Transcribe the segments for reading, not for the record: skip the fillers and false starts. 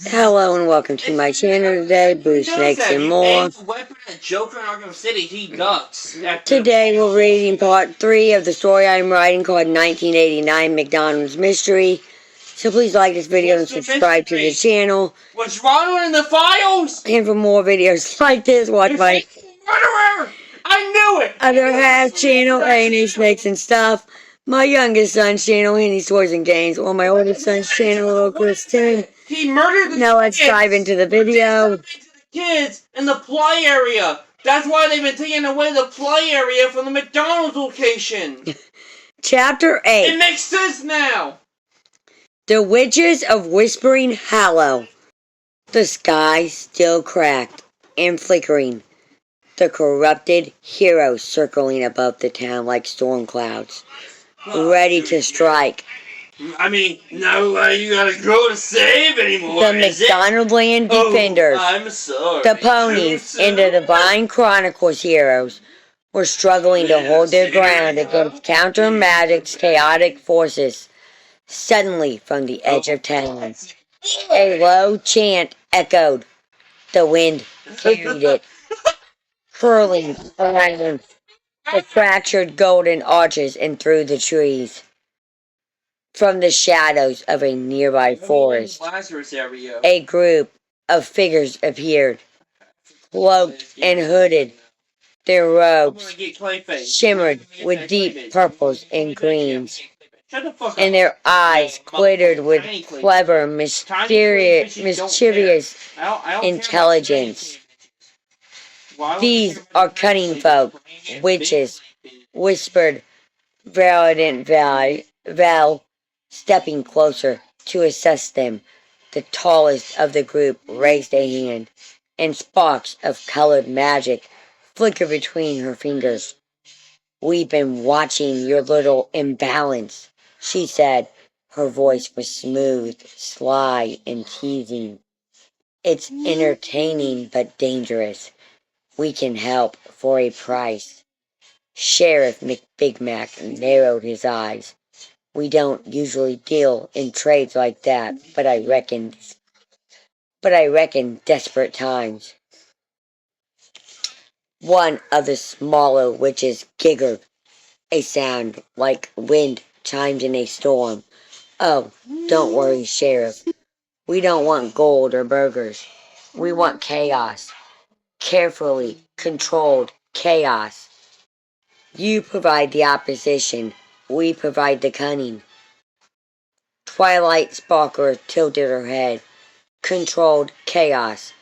Hello and welcome to my channel today, Blue Snakes and more. Today we're reading part 3 of the story I'm writing called 1989 McDonald's Mystery. So please like this video and subscribe to the channel. What's wrong in the files? And for more videos like this, watch my murderer! I knew it! other half channel, A&E Snakes and Stuff. My youngest son's channel, Henny's Toys and Games, or my oldest son's channel, Little Chris 10. He murdered the Now let's dive into the video. Kids in the play area. That's why they've been taking away the play area from the McDonald's location. Chapter 8. It makes sense now. The Witches of Whispering Hollow. The sky still cracked and flickering. The corrupted heroes circling above the town like storm clouds, ready to strike. I mean, nowhere you gotta go to save anymore. The McDonaldland defenders, I'm sorry. the ponies, and the Divine Chronicles heroes were struggling to hold their ground against Counter Magic's chaotic forces. Suddenly, from the edge of town, a low chant echoed. The wind carried it, curling around the fractured golden arches and through the trees. From the shadows of a nearby forest, a group of figures appeared, cloaked and hooded. Their robes shimmered with deep purples and greens, and their eyes glittered with clever, mischievous intelligence. These are cunning folk, witches, whispered Valiant Val, stepping closer to assess them. The tallest of the group raised a hand, and sparks of colored magic flickered between her fingers. "We've been watching your little imbalance," she said. Her voice was smooth, sly, and teasing. "It's entertaining but dangerous. We can help for a price." Sheriff Big Mac narrowed his eyes. "We don't usually deal in trades like that, but I reckon desperate times." One of the smaller witches giggled, a sound like wind chimed in a storm. "Oh, don't worry, Sheriff. We don't want gold or burgers. We want chaos. Carefully controlled chaos. You provide the opposition. We provide the cunning." Twilight Sparkler tilted her head. "Controlled chaos.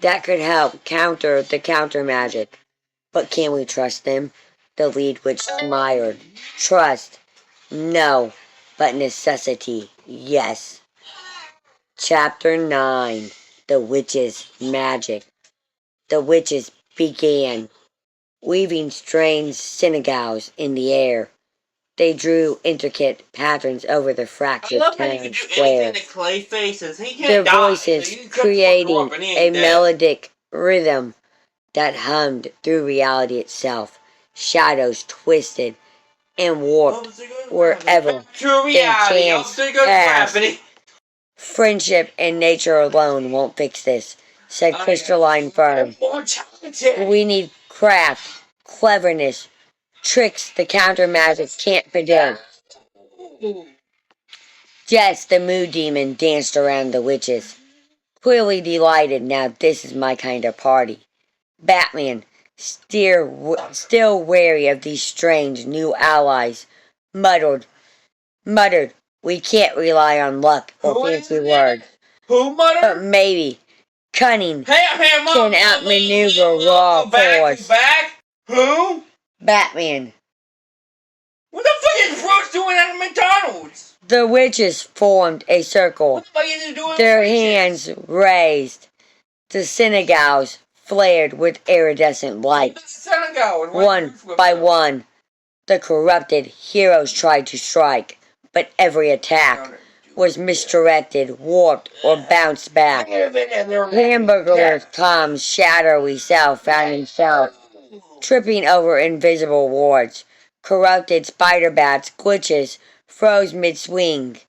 That could help counter the counter magic. But can we trust them?" The lead witch smiled. "Trust? No. But necessity, yes." Chapter 9. The Witch's Magic. The witches began, weaving strange synagogues in the air. They drew intricate patterns over the fractured town square, their voices creating a melodic rhythm that hummed through reality itself. Shadows twisted and warped wherever their chants passed. "Friendship and nature alone won't fix this," said Crystalline Firm. "We need craft, cleverness, tricks the counter magic can't predict." Jess, the mood demon, danced around the witches, clearly delighted. "Now this is my kind of party." Batman, still wary of these strange new allies, muttered, "We can't rely on luck or fancy words. Who muttered? But maybe cunning can outmaneuver raw force." Who? Batman. What the fuck is Brooks doing at McDonald's? The witches formed a circle, their hands raised. The synagogues flared with iridescent light. One by one, the corrupted heroes tried to strike, but every attack was misdirected, warped, or bounced back. Hamburger's Tom's shadowy self found himself tripping over invisible wards. Corrupted spider bats' glitches froze mid-swing.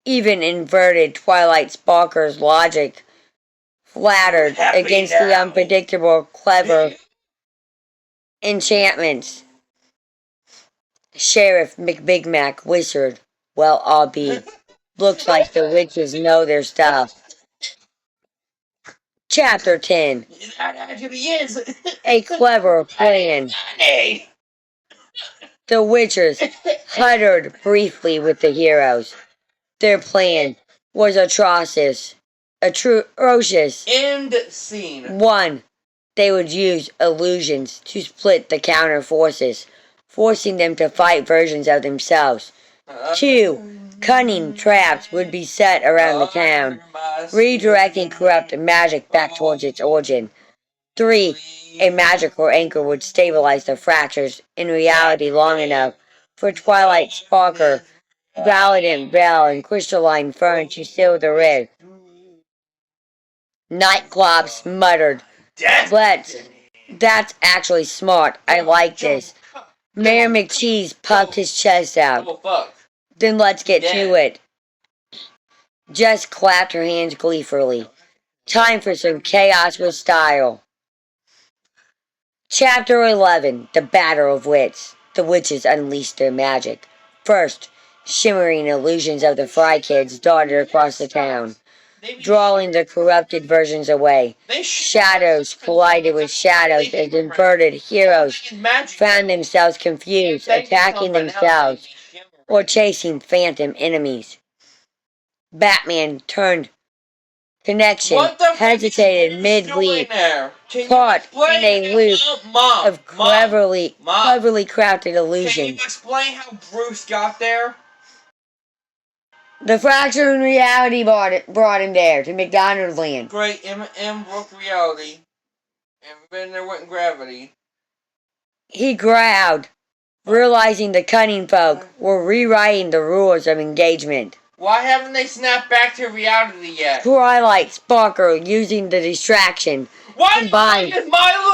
Even inverted Twilight Sparker's logic flattered against the unpredictable, clever enchantments. Sheriff McBigmac whispered, "Well, I'll be. Looks like the witches know their stuff." Chapter 10. That actually is. A clever plan. The witches huttered briefly with the heroes. Their plan was atrocious. End scene. 1. They would use illusions to split the counter forces, forcing them to fight versions of themselves. 2. Cunning traps would be set around the town, redirecting corrupt magic back towards its origin. 3. A magical anchor would stabilize the fractures in reality long enough for Twilight Sparker, Valiant Bell, and Crystalline Fern to seal the rift. Nightclops muttered, That's actually smart. I like this." Mayor McCheese puffed his chest out. "Then let's get to it." Jess clapped her hands gleefully. Time for some chaos with style. Chapter 11. The Battle of Wits. The witches unleashed their magic. First, shimmering illusions of the Fry Kids darted across the town, drawing the corrupted versions away. Shadows collided with shadows as inverted heroes found themselves confused, attacking themselves, or chasing phantom enemies. Batman turned connection, hesitated mid-leap, caught in a loop of cleverly crafted illusions. Can you explain how Bruce got there? The fracture in reality brought him there, to McDonald's land. Great, M broke reality. And then there went gravity. He growled, realizing the cunning folk were rewriting the rules of engagement. Why haven't they snapped back to reality yet? Twilight Sparker, using the distraction, combined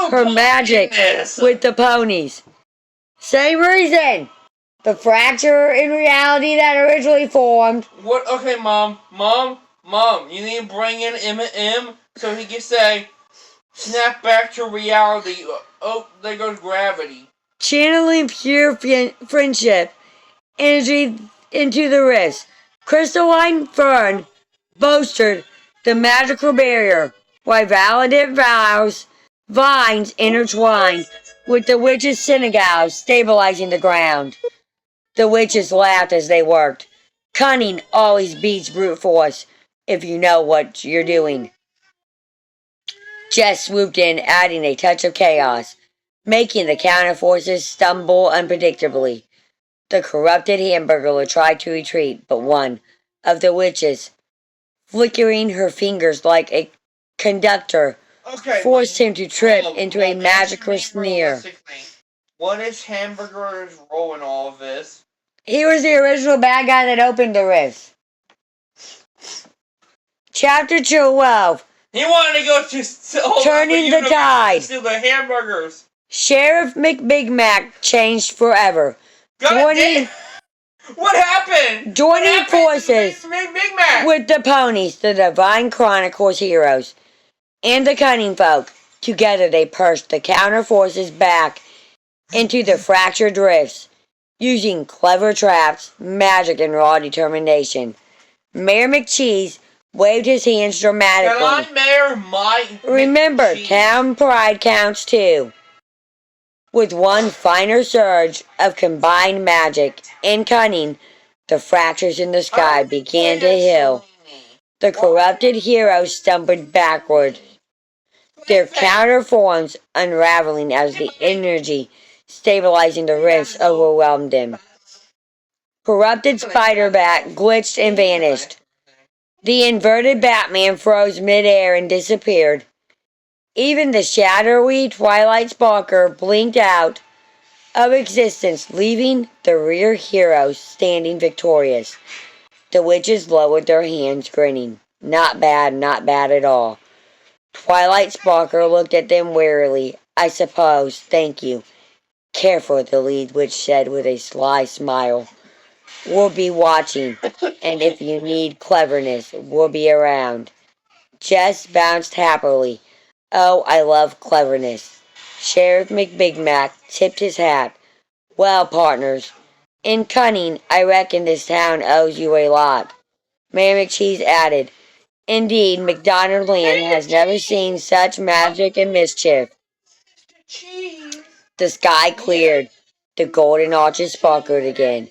her magic with the ponies. Same reason. The fracture in reality that originally formed. What? Okay, Mom, you need to bring in M so he can say, "Snap back to reality." Oh, there goes gravity. Channeling pure friendship energy into the wrist. Crystalline Fern bolstered the magical barrier, while Valiant vines intertwined with the witches' synagogue, stabilizing the ground. The witches laughed as they worked. Cunning always beats brute force if you know what you're doing. Jess swooped in, adding a touch of chaos, making the counter forces stumble unpredictably. The corrupted hamburger tried to retreat, but one of the witches, flickering her fingers like a conductor, forced him to trip into a magical sneer. What is Hamburger's role in all of this? He was the original bad guy that opened the rift. Chapter 12. He wanted to go to Turning the Tide. To steal the hamburgers. Sheriff McBigmac changed forever. What happened? Joining forces with the ponies, the Divine Chronicles heroes, and the cunning folk. Together they pushed the counter forces back into the fractured rifts, using clever traps, magic, and raw determination. Mayor McCheese waved his hands dramatically. Can I Mayor Mike? Remember, town pride counts too. With one finer surge of combined magic and cunning, the fractures in the sky began to heal. The corrupted heroes stumbled backward, their counterforms unraveling as the energy stabilizing the rifts overwhelmed them. Corrupted Spider-Bat glitched and vanished. The inverted Batman froze midair and disappeared. Even the shadowy Twilight Sparker blinked out of existence, leaving the rear heroes standing victorious. The witches lowered their hands, grinning. Not bad at all. Twilight Sparker looked at them warily. "I suppose, thank you." "Careful," the lead witch said with a sly smile. we'll be watching. And if you need cleverness, we'll be around. Jess bounced happily. Oh, I love cleverness. Sheriff McBigmac tipped his hat. Well, partners, in cunning, I reckon this town owes you a lot. Mayor McCheese added, Indeed, McDonald Land has never seen such magic and mischief. Cheese. The sky cleared. The golden arches sparkled again.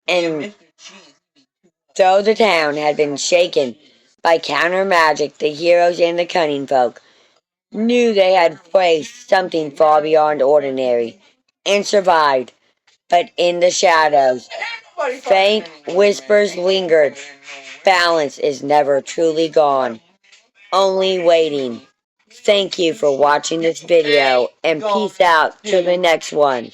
And though the town had been shaken by counter magic, the heroes and the cunning folk knew they had faced something far beyond ordinary and survived. But in the shadows, faint whispers lingered. Balance is never truly gone, only waiting. Thank you for watching this video, and peace out to the next one.